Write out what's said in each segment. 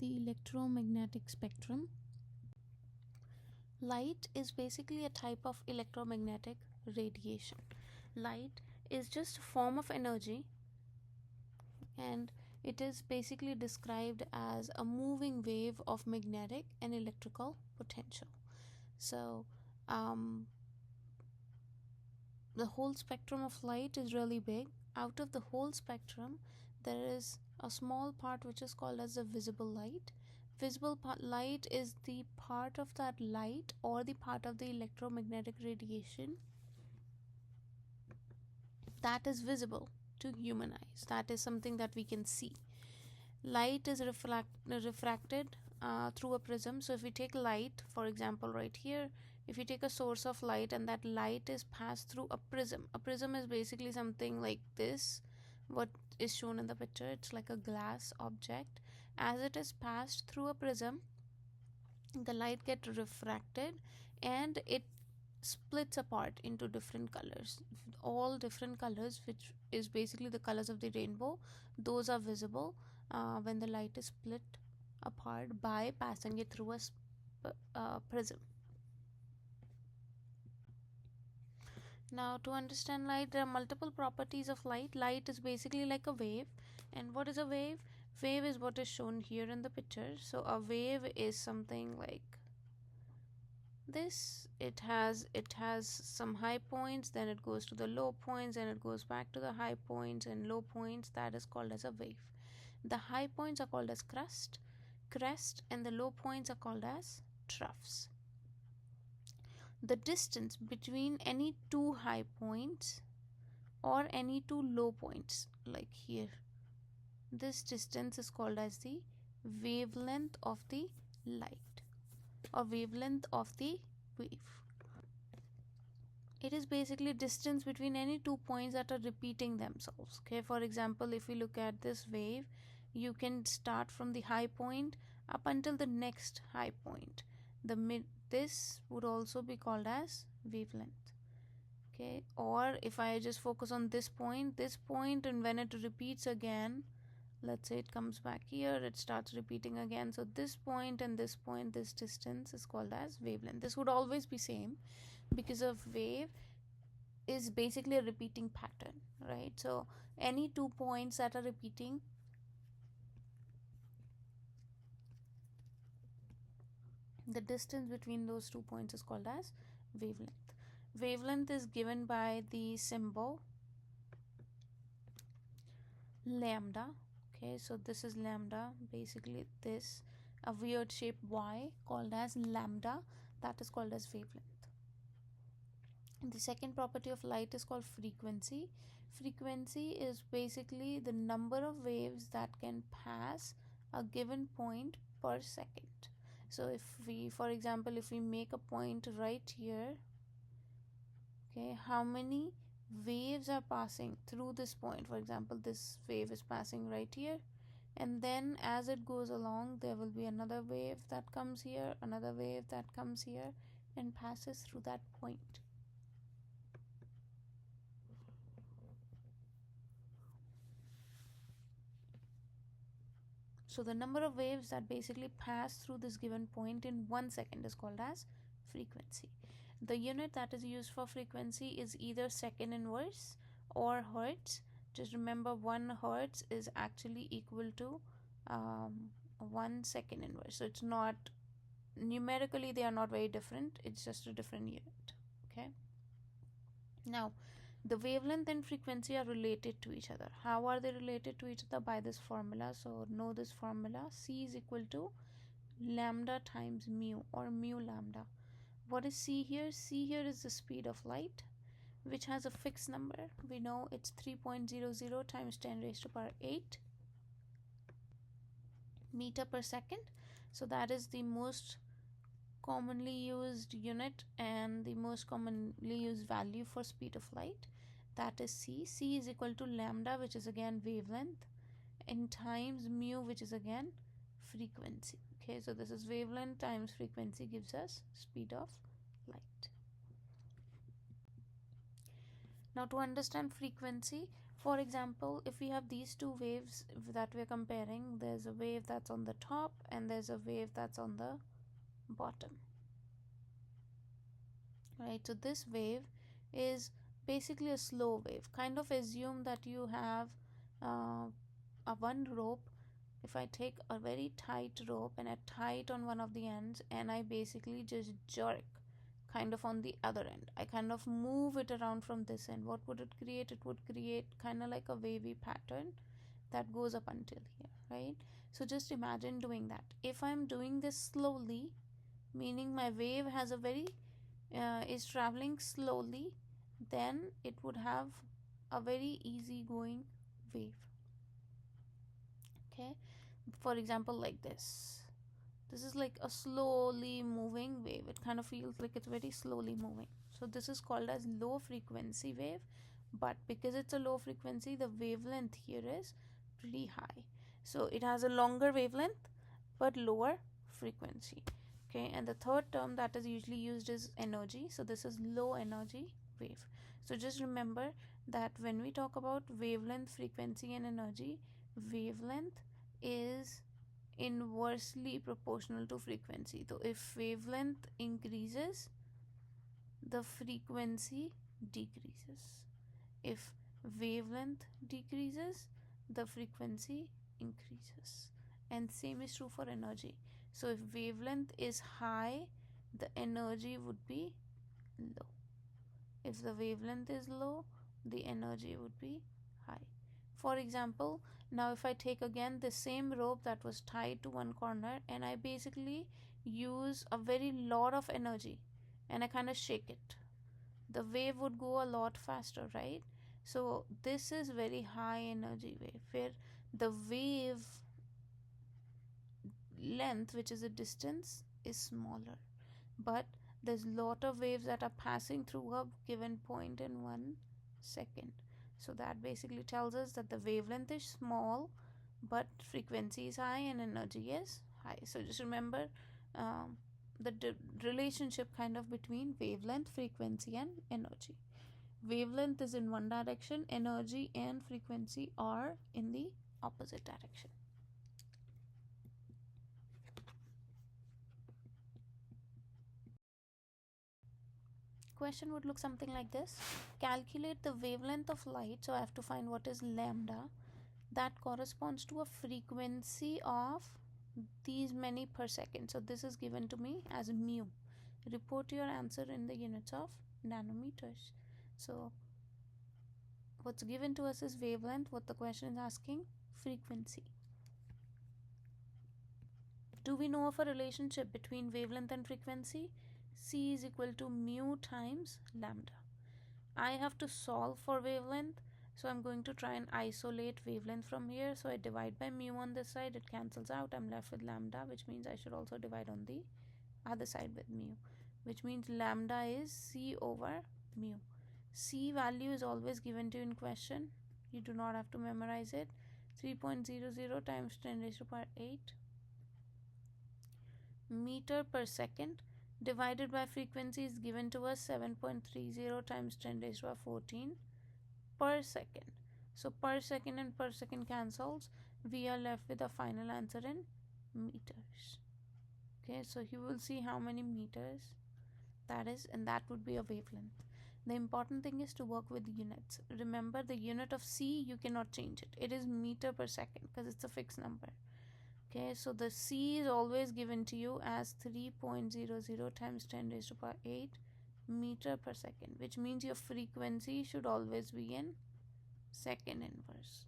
the electromagnetic spectrum. Light is basically a type of electromagnetic radiation. Light is just a form of energy, and it is basically described as a moving wave of magnetic and electrical potential. So the whole spectrum of light is really big. Out of the whole spectrum, there is a small part which is called as the visible light. Visible light is the part of that light or the part of the electromagnetic radiation that is visible to human eyes. That is something that we can see. Light is refracted through a prism. So if we take light, for example, right here, if you take a source of light and that light is passed through a prism is basically something like this, what is shown in the picture. It's like a glass object. As it is passed through a prism, the light gets refracted and it splits apart into different colors. All different colors, which is basically the colors of the rainbow, those are visible when the light is split apart by passing it through a prism. Now, to understand light, there are multiple properties of light. Light is basically like a wave. And what is a wave? Wave is what is shown here in the picture. So a wave is something like this. It has some high points, then it goes to the low points, and it goes back to the high points and low points. That is called as a wave. The high points are called as crest, and the low points are called as troughs. The distance between any two high points or any two low points, like here, this distance is called as the wavelength of the light or wavelength of the wave. It is basically distance between any 2 points that are repeating themselves. Okay, for example, if we look at this wave, you can start from the high point up until the next high point. This would also be called as wavelength. Okay, or if I just focus on this point, and when it repeats again, let's say it comes back here, it starts repeating again. So this point and this point, this distance is called as wavelength. This would always be same because of wave is basically a repeating pattern, right? So any 2 points that are repeating, the distance between those 2 points is called as wavelength. Wavelength is given by the symbol lambda. Okay, so this is lambda, basically this, a weird shape Y called as lambda, that is called as wavelength. The second property of light is called frequency. Frequency is basically the number of waves that can pass a given point per second. So if we, for example, if we make a point right here, okay, how many waves are passing through this point? For example, this wave is passing right here, and then as it goes along, there will be another wave that comes here, another wave that comes here and passes through that point. So the number of waves that basically pass through this given point in 1 second is called as frequency. The unit that is used for frequency is either second inverse or hertz. Just remember, 1 hertz is actually equal to 1 second inverse. So it's not, numerically they are not very different, it's just a different unit. Okay, now the wavelength and frequency are related to each other. How are they related to each other? By this formula. So know this formula, C is equal to lambda times mu, or mu lambda. What is C here? C here is the speed of light, which has a fixed number. We know it's 3.00 times 10 raised to power 8 meter per second. So that is the most commonly used unit and the most commonly used value for speed of light. That is C. C is equal to lambda, which is again wavelength, and times mu, which is again frequency. Okay, so this is wavelength times frequency gives us speed of light. Now to understand frequency, For example, if we have these two waves that we're comparing, there's a wave that's on the top and there's a wave that's on the bottom, right? So this wave is basically a slow wave. Kind of assume that you have a one rope. If I take a very tight rope and I tie it on one of the ends and I basically just jerk kind of on the other end, I kind of move it around from this end, what would it create? It would create kind of like a wavy pattern that goes up until here, right? So just imagine doing that. If I'm doing this slowly, meaning my wave has a very is traveling slowly, then it would have a very easy going wave. Okay, for example, like this is like a slowly moving wave. It kind of feels like it's very slowly moving. So this is called as low frequency wave, but because it's a low frequency, the wavelength here is pretty high. So it has a longer wavelength but lower frequency. Okay, and the third term that is usually used is energy. So this is low energy wave. So just remember that when we talk about wavelength, frequency and energy, wavelength is inversely proportional to frequency. So if wavelength increases, the frequency decreases. If wavelength decreases, the frequency increases. And same is true for energy. So if wavelength is high, the energy would be low. If the wavelength is low, the energy would be high. For example, now if I take again the same rope that was tied to one corner and I basically use a very lot of energy and I kind of shake it, the wave would go a lot faster, right? So this is very high energy wave where the wave length, which is a distance, is smaller, but there's lot of waves that are passing through a given point in 1 second. So that basically tells us that the wavelength is small but frequency is high and energy is high. So just remember the relationship kind of between wavelength, frequency and energy. Wavelength is in one direction, energy and frequency are in the opposite direction. Question would look something like this. Calculate the wavelength of light. So I have to find what is lambda. That corresponds to a frequency of these many per second. So this is given to me as mu. Report your answer in the units of nanometers. So what's given to us is wavelength. What the question is asking, frequency. Do we know of a relationship between wavelength and frequency? C is equal to mu times lambda. I have to solve for wavelength, so I'm going to try and isolate wavelength from here. So I divide by mu on this side, it cancels out, I'm left with lambda, which means I should also divide on the other side with mu, which means lambda is C over mu. C value is always given to you in question. You do not have to memorize it. 3.00 times 10 raised to power 8 meter per second divided by frequency is given to us 7.30 times 10 raised to power 14 per second. So per second and per second cancels. We are left with a final answer in meters. Okay, so you will see how many meters that is, and that would be a wavelength. The important thing is to work with units. Remember, the unit of C, you cannot change it. It is meter per second because it's a fixed number. Okay, so the C is always given to you as 3.00 times 10 raised to power 8 meter per second, which means your frequency should always be in second inverse.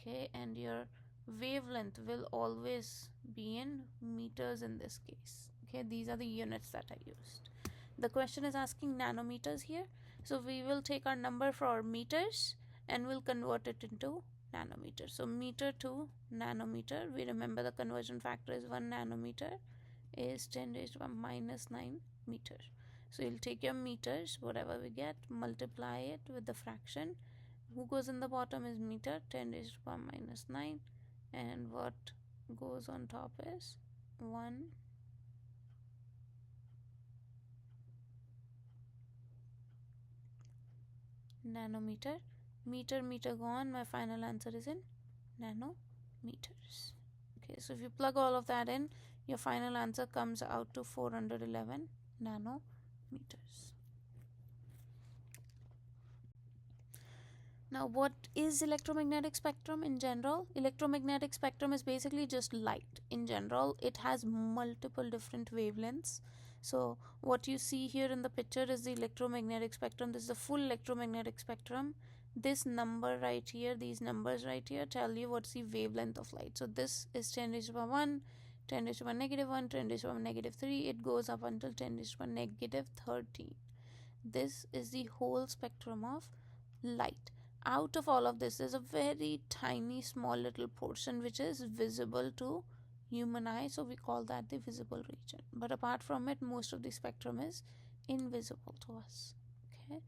Okay, and your wavelength will always be in meters in this case. Okay, these are the units that I used. The question is asking nanometers here, so we will take our number for meters and we'll convert it into nanometer. So meter to nanometer, we remember the conversion factor is 1 nanometer is 10 raised to the minus 9 meter. So you'll take your meters, whatever we get, multiply it with the fraction. Who goes in the bottom is meter, 10 raised to the power minus 9, and what goes on top is 1 nanometer, Meter gone. My final answer is in nanometers. Okay, so if you plug all of that in, your final answer comes out to 411 nanometers. Now, what is electromagnetic spectrum in general? Electromagnetic spectrum is basically just light. In general, it has multiple different wavelengths. So, what you see here in the picture is the electromagnetic spectrum. This is the full electromagnetic spectrum. This number right here, these numbers right here tell you what's the wavelength of light. So, this is 10 raised to the power 1, 10 raised to the power negative 1, 10 raised to the power negative 3. It goes up until 10 raised to the power negative 13. This is the whole spectrum of light. Out of all of this, there's a very tiny small little portion which is visible to human eye, so we call that the visible region. But apart from it, most of the spectrum is invisible to us. Okay,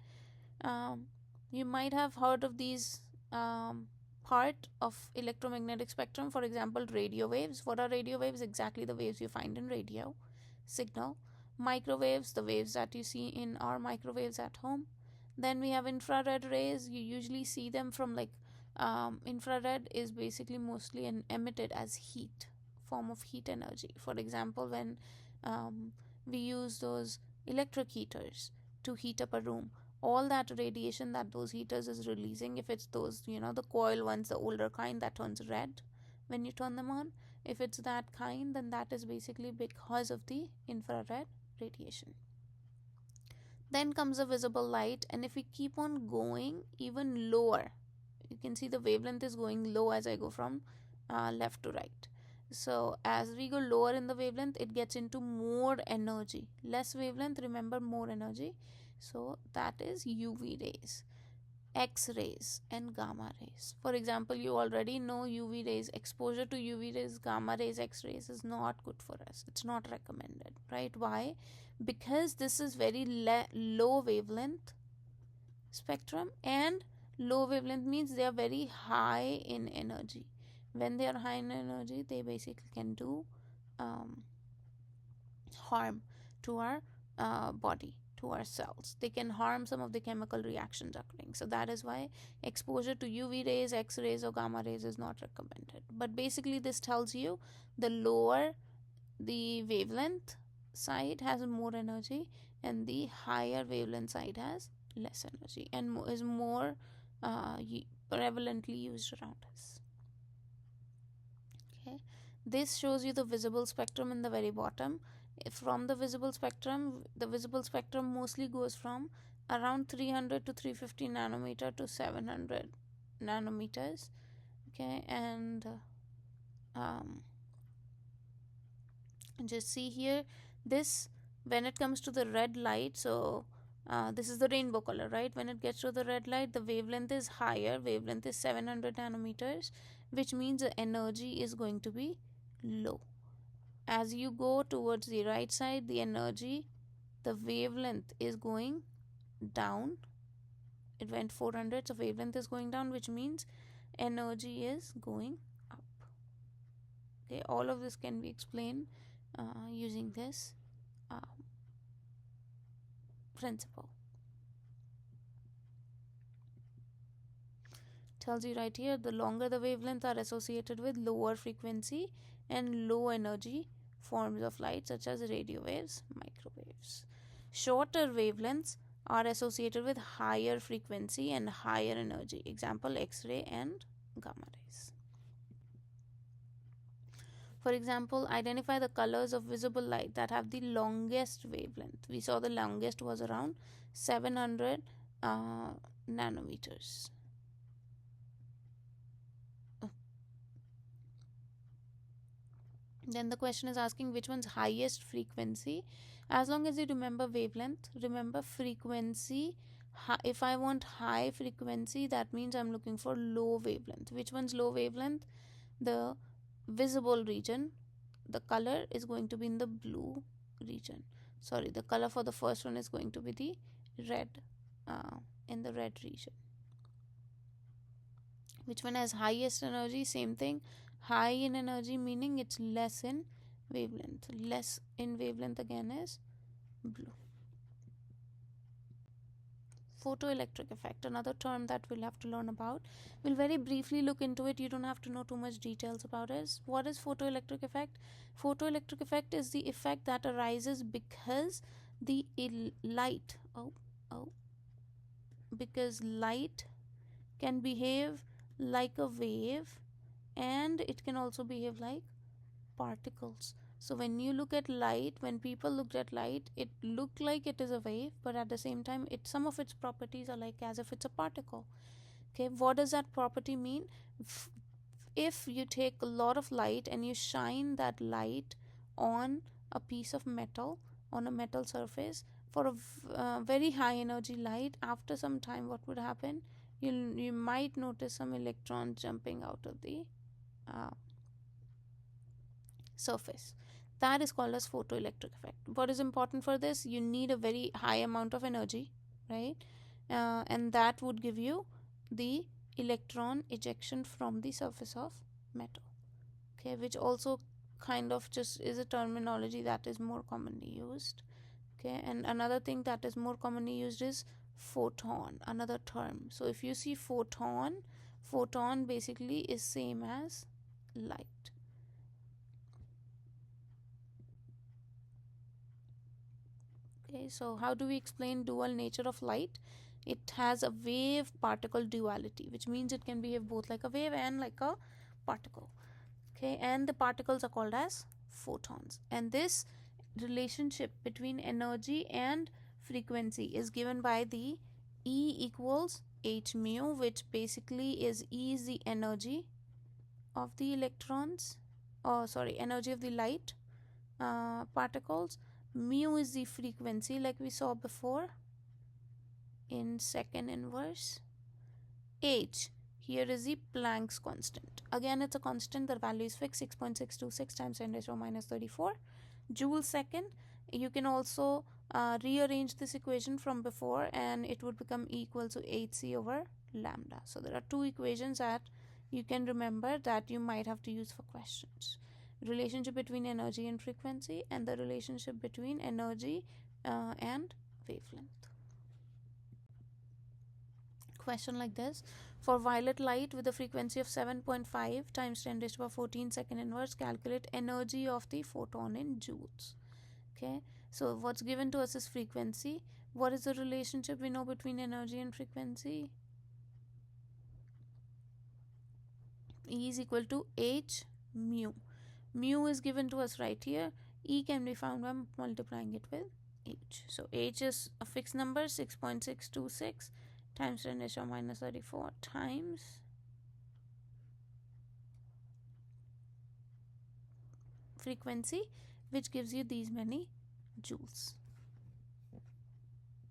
you might have heard of these part of electromagnetic spectrum. For example, radio waves. What are radio waves? Exactly the waves you find in radio signal. Microwaves, the waves that you see in our microwaves at home. Then we have infrared rays. You usually see them from infrared is basically mostly emitted as heat, form of heat energy. For example, when we use those electric heaters to heat up a room, all that radiation that those heaters is releasing, if it's those, the coil ones, the older kind that turns red when you turn them on, if it's that kind, then that is basically because of the infrared radiation. Then comes the visible light, and if we keep on going even lower, you can see the wavelength is going low as I go from left to right. So as we go lower in the wavelength, it gets into more energy. Less wavelength, remember, more energy. So that is UV rays, X-rays and gamma rays. For example, you already know UV rays, exposure to UV rays, gamma rays, X-rays is not good for us. It's not recommended, right? Why? Because this is very low wavelength spectrum, and low wavelength means they are very high in energy. When they are high in energy, they basically can do harm to our body, to our cells. They can harm some of the chemical reactions occurring. So that is why exposure to UV rays, X-rays or gamma rays is not recommended. But basically this tells you the lower the wavelength side has more energy, and the higher wavelength side has less energy and is more prevalently used around us. Okay, this shows you the visible spectrum in the very bottom. From the visible spectrum mostly goes from around 300 to 350 nanometer to 700 nanometers. Okay, and just see here, this, when it comes to the red light, so this is the rainbow color, right? When it gets to the red light, the wavelength is higher. Wavelength is 700 nanometers, which means the energy is going to be low. As you go towards the right side, the energy, the wavelength is going down. It went 400, so wavelength is going down, which means energy is going up. Okay, all of this can be explained using this principle. Tells you right here, the longer the wavelength are associated with lower frequency and low energy forms of light, such as radio waves, microwaves. Shorter wavelengths are associated with higher frequency and higher energy. Example, X-ray and gamma rays. For example, identify the colors of visible light that have the longest wavelength. We saw the longest was around 700 nanometers. Then the question is asking which one's highest frequency. As long as you remember wavelength, remember frequency. If I want high frequency, that means I'm looking for low wavelength. Which one's low wavelength? The visible region, the color is going to be in the blue region. Sorry, the color for the first one is going to be the red, in the red region. Which one has highest energy? Same thing, high in energy meaning it's less in wavelength. Less in wavelength again is blue. Photoelectric effect, another term that we'll have to learn about. We'll very briefly look into it. You don't have to know too much details about it. What is photoelectric effect? Photoelectric effect is the effect that arises because the light because light can behave like a wave, and it can also behave like particles. So when you look at light, when people looked at light, it looked like it is a wave, but at the same time, some of its properties are like as if it's a particle. Okay, what does that property mean? If you take a lot of light and you shine that light on a piece of metal, on a metal surface, for a very high energy light, after some time, what would happen? You might notice some electrons jumping out of the uh, surface. That is called as photoelectric effect. What is important for this? You need a very high amount of energy, right? And that would give you the electron ejection from the surface of metal. Okay, which also kind of just is a terminology that is more commonly used. Okay, and another thing that is more commonly used is photon, another term. So if you see photon, photon basically is same as light. Okay, so how do we explain dual nature of light? It has a wave particle duality, which means it can behave both like a wave and like a particle. Okay, and the particles are called as photons, and this relationship between energy and frequency is given by the E equals h mu, which basically is E is the energy of the electrons, or sorry, energy of the light particles. Mu is the frequency, like we saw before in second inverse. H here is the Planck's constant. Again, it's a constant. The value is fixed, 6.626 times 10 raised to minus 34 joule second. You can also rearrange this equation from before, and it would become equal to hc over lambda. So there are two equations that you can remember that you might have to use for questions. Relationship between energy and frequency, and the relationship between energy and wavelength. Question like this: for violet light with a frequency of 7.5 times 10 raised to 14 second inverse, calculate energy of the photon in joules. Okay, so what's given to us is frequency. What is the relationship we know between energy and frequency? E is equal to h mu. Mu is given to us right here. E can be found by multiplying it with h. So h is a fixed number, 6.626 times 10 raised to minus 34 times frequency, which gives you these many joules.